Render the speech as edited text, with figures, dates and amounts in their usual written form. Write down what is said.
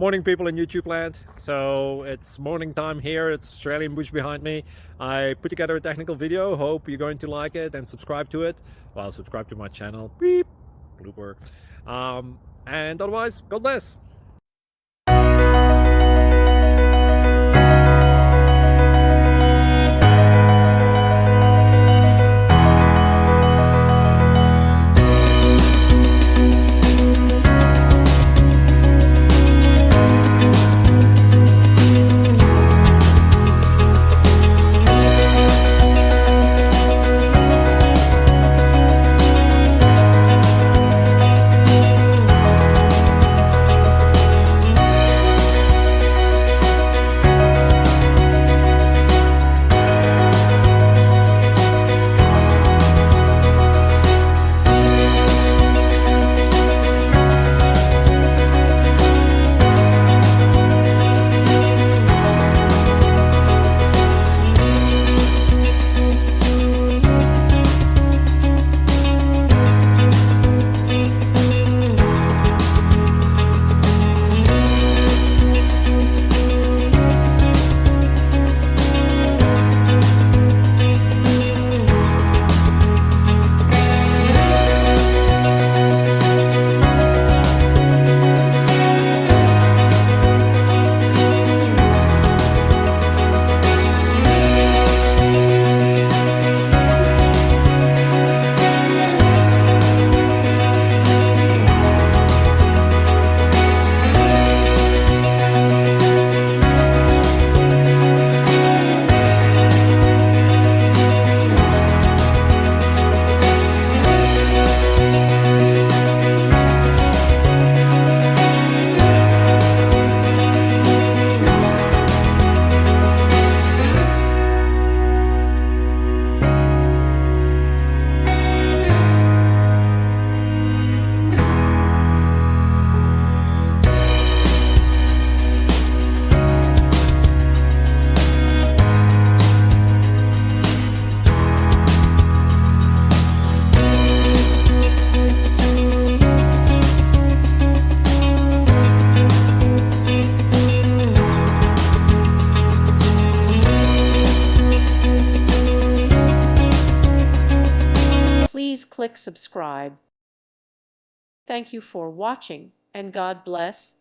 Morning, people in YouTube land. So it's morning time here. It's Australian bush behind me. I put together a technical video. Hope you're going to like it and subscribe to it. Well, subscribe to my channel. Beep. Blooper. And otherwise, God bless. Please click subscribe. Thank you for watching, and God bless.